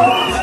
Hey,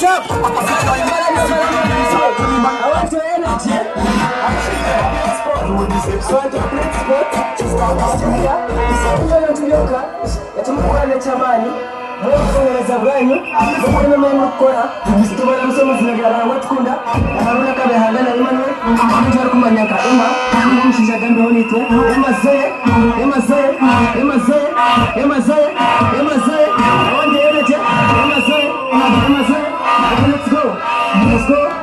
Chop. I want your energy. So I took the spot. Just start to here. It's to yoga. It's a more chamani. Mwezi bwanyu mwana mwana mukora tubara musoma zinagara watkunda haruna kabe hagana imano njara kumanyaka ima mushinja gambe onite emaze onde eleje emaze let's go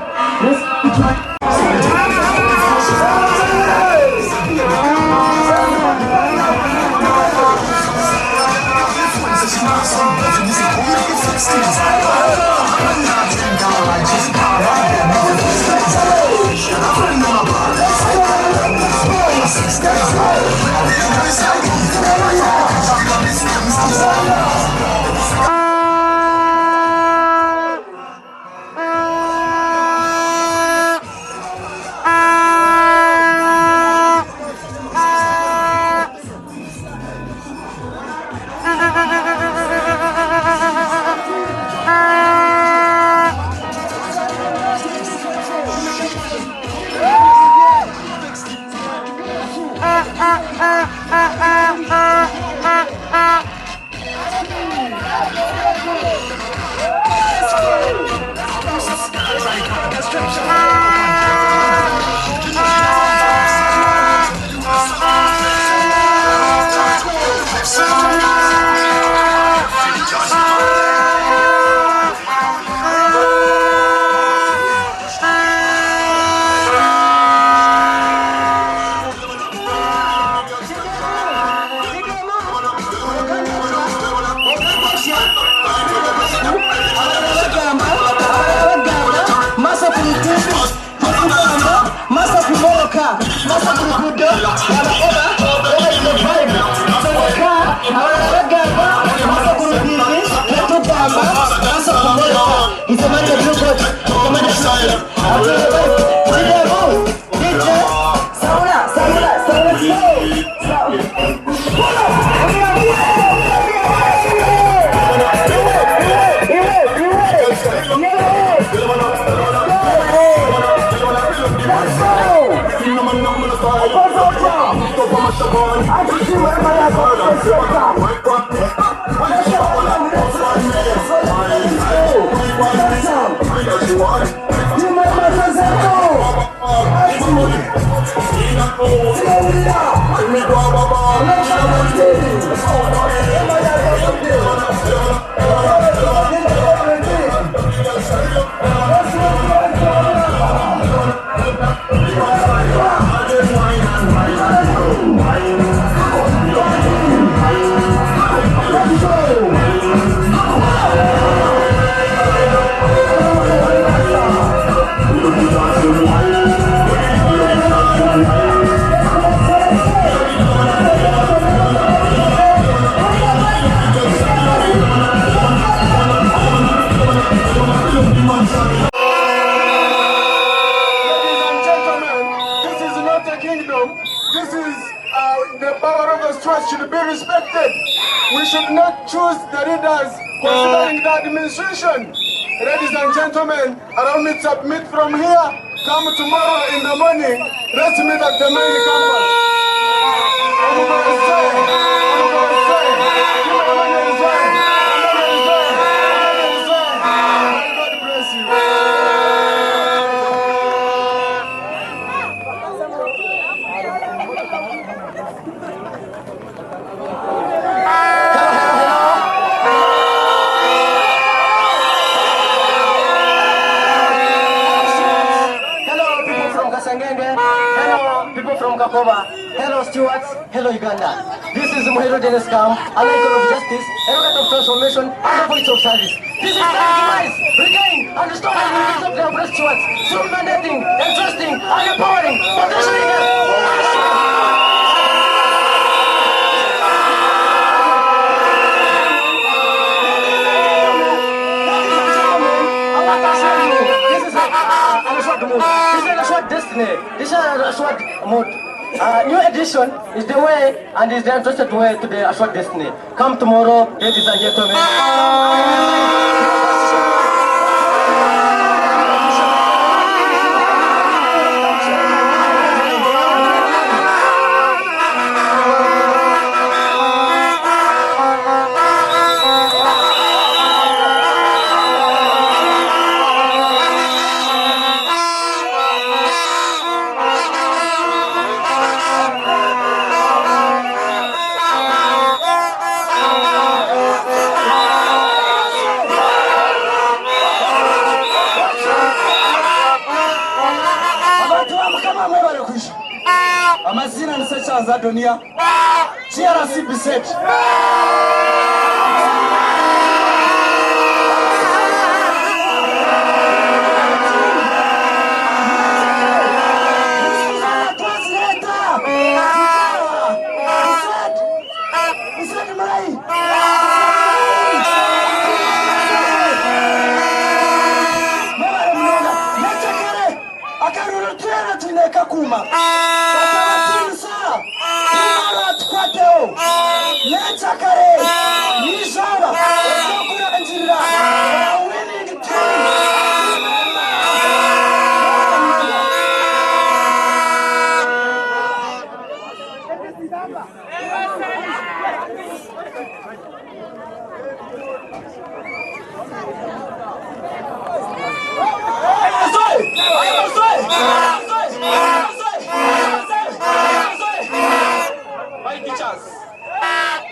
should be respected. We should not choose the leaders considering the administration. Ladies and gentlemen, allow me to submit from here. Come tomorrow in the morning. Let's meet at the main campus. God bless you. Hello, people from Kakova. Hello, Stuart. Hello, Uganda. This is Mohero Dennis Kam, an icon of justice, a rocket of transformation, and a voice of service. This is the demise, regain, and restore the unity of the oppressed Stuarts through mandating, entrusting, and empowering, potentially This is a short mode. New edition is the way and is the entrusted way to the assured destiny. Come tomorrow, ladies and gentlemen. amazina nisechaza dunia TRC Biset Kuma Atawatinsa Kumara Tukwateo Nechakare Nishaba Okura Njira winning team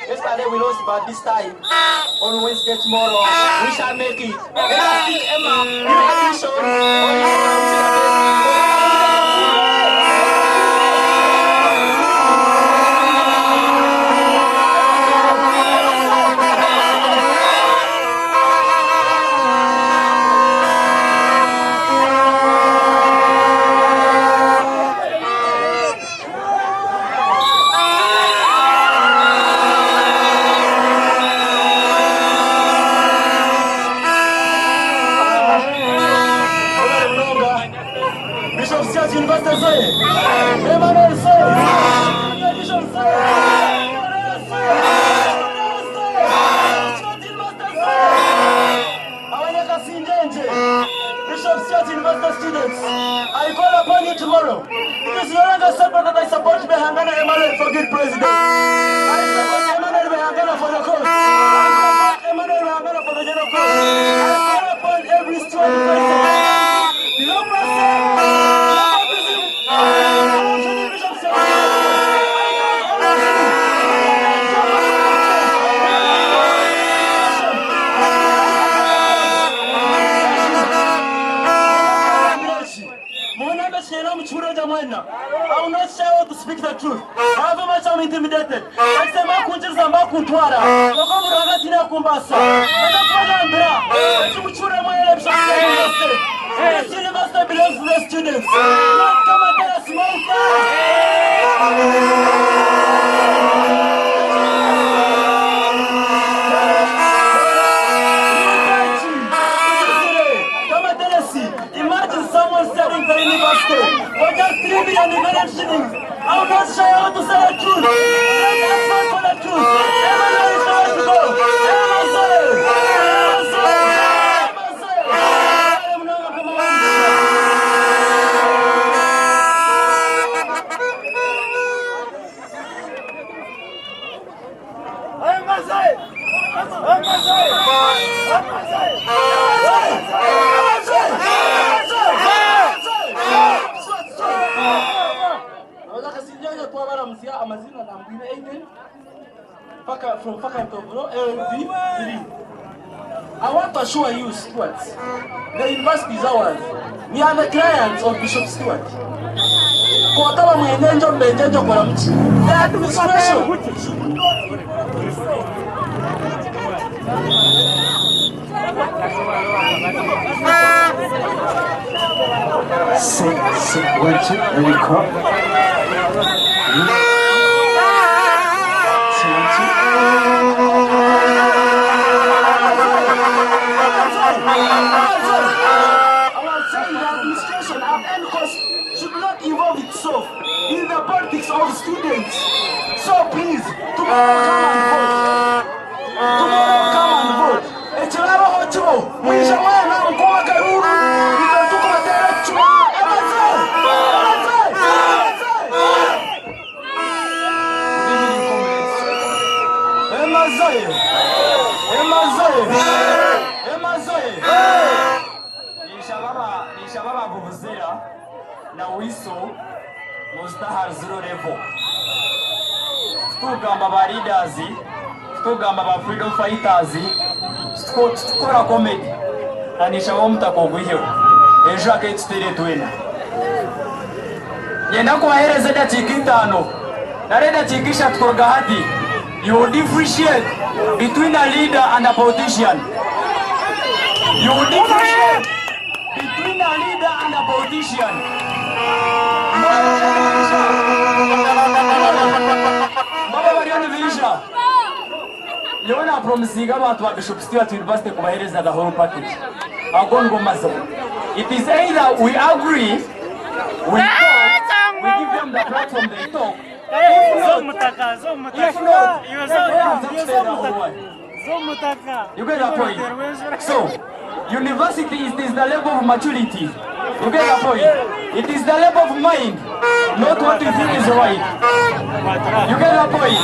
Yesterday we lost, but this time on Wednesday tomorrow we shall make it. Let us pick Emma in addition. I call upon you tomorrow. It is no longer simple that I support Behangana Emmanuel for good president. I support Emmanuel Behangana for the cause. I support Emmanuel Behangana for the general cause. I call upon every Stuart president. Democracy, I will not share to speak the truth. However much I'm intimidated. I say my country is about Kuntwara. Lokomu ragatina kumbasa. Enda program bra. Chumuchura my election university. This university belongs to the students. Not come and tell us small Imagine someone selling the university for just 3 million Nigerian shillings. I will not shy out to say the truth. Let's fight for the truth. Everyone is going to go. From I want to assure you, Stuart, the university is ours. We are the clients of Bishop Stuart. The administration. Should not involve itself in the politics of students. So please, tomorrow come and vote. Echilaro hocho, mwishawa na mkoa Karuru, itatuko materecho. Nishababa bubuzera na wiso mustahar zero level. Tugamba ba leaders, tugamba ba freedom fighters, tukora comedy. Anishawo mtakogwiyo. Ejo aketse twena. Yenda kuwahereza dakika 5. Narenda chikisha tukorga hadi. You differentiate between a leader and a politician. You differentiate between a leader and a politician. Baba barione vilisha. Yona promisiga abantu wa Bishop Stuart University kubahereza the whole package. Agongo maso. It is either we agree, we talk, we give them the platform they talk. If not, you get the point. So, university is the level of maturity. You get the point. It is the level of mind, not what you think is right. You get the point.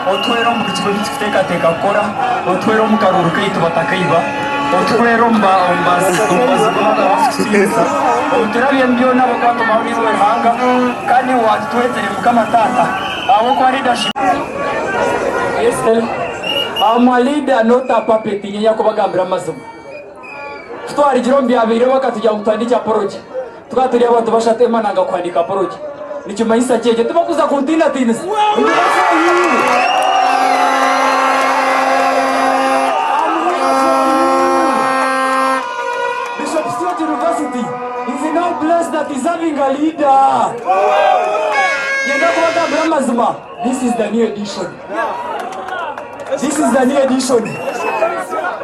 otwero mu kigo kiteka kora otwero mu karuru kaitu batakaiba otwero mbazigoma bafisiza oturabye mbyona bakato mabirwe hanga kandi watwezere mukama tata abo kwa leadership yes ama leader nota papeti nyanya ko bagambira amazumu twari jirombi abire bakatujya mutandika poroje tukaturiye abantu bashatema nanga kwandika poroje nicyuma yisakeje tubakuza kontina tinisi Bishop Stuart University is now blessed that is having a leader. This is the new edition. This is the new edition.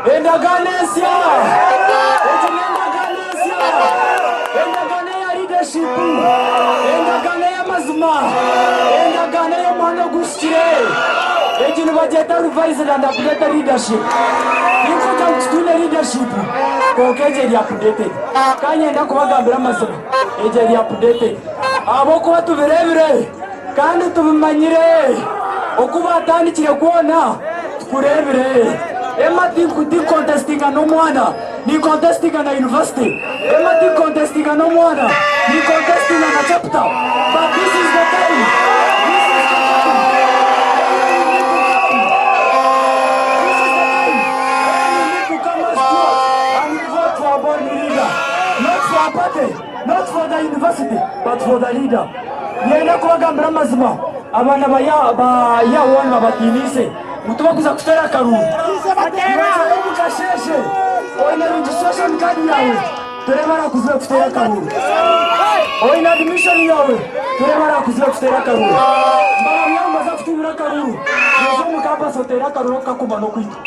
Enda Ganesia. Enda Ganea leadership. Enda Ganea Mazuma. Enda Ganea Manogustire. Ejini bajeta revised and updated leadership. Inko jamtule leadership. Kokeje li updated. Kanye enda kubagambira Mazuma. Eje li updated. Aboko watu birebire. Kandi tubimanyire. Okuba atandikire kuona tukurebire. Ema di contesting no mwana. Ni contesting na university. Ema di contesting no mwana. Ni contesting na chapter. But this is the time. not for the university, but for the leader. Yenda kubagambira mazima abana baya wona batinise mutubakuza kutera karungu mukasheshe oina registration card yawe turebara kuziba kutera karungu oina admission yawe turebara kuziba kutera karungu mbara myamba za kutubira karungu yezo mukamba sotera karungu kakuma no kwitu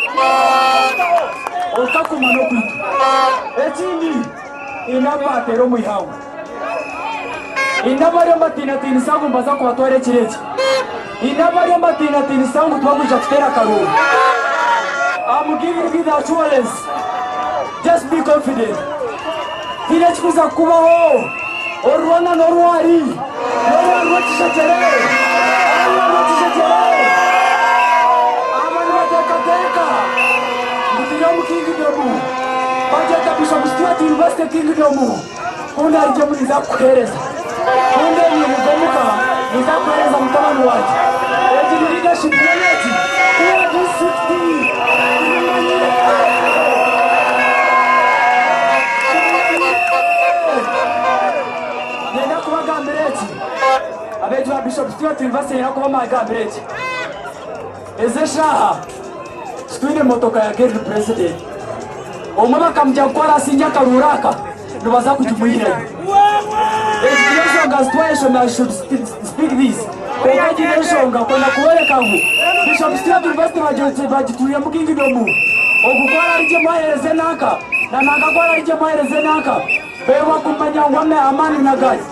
okakuma no kwitu etini inapatero muihawo Inabari matina tini sangu mbaza kwa tuare chireti. Inabari matina tini sangu tuwakuja kutera karuru. I'm giving you the assurance. Just be confident. Tine chikuza kuba ho. Orwana norwari. Norwari watisha chere. Norwari watisha chere. Amani wateka teka. Mutiramu kingidomu. Bajeta Bishop Stuart University kingidomu. Kuna ijamu niza kuhereza. Kunde ni mgomuka, nitakueleza mtamani wake. Eti leadership unity. Kuwa D60. Nenda kubagambireti. Abetu wa Bishop Stuart University nenda kubagambireti. Eze shaha. Stuine motoka ya Gary President. Omama kamjakora sinja karuraka. Nubaza kujumuhira. Education situation I should speak this. Education ngakona kuweleka ngu. Bishop Stuart University bajitulia mukingidomu. Okukora ije mwahereze naka. Na nakakora ije mwahereze naka. Bewa kumanya wame amani na guys.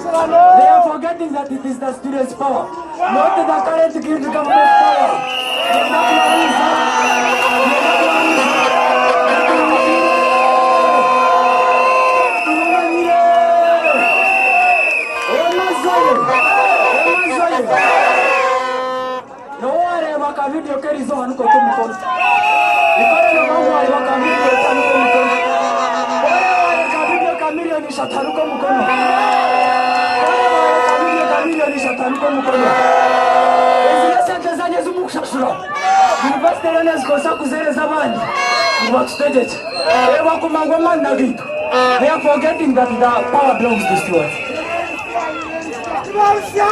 They are forgetting that it is the students' power. Not the current government power. Video kerizo hanuko kumkono. Ikore na mambo wale wakavideo hanuko mkono. Wale kavideo kamilio ni shatanuko mkono. Wale kavideo kamilio ni shatanuko mkono. Ezile sente zanye zumukushashura. University learners kosa kuzere zamani. Mwakustejet. Ewa kumangoma na vitu. They are forgetting that the power belongs to Stuart.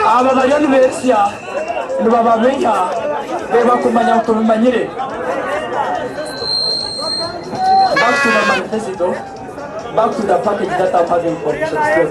Aba bari university Baba Meya, Beba Kumanya Kumanyere. Back to the manifesto, back to the package that I'm having for Bishop Stuart.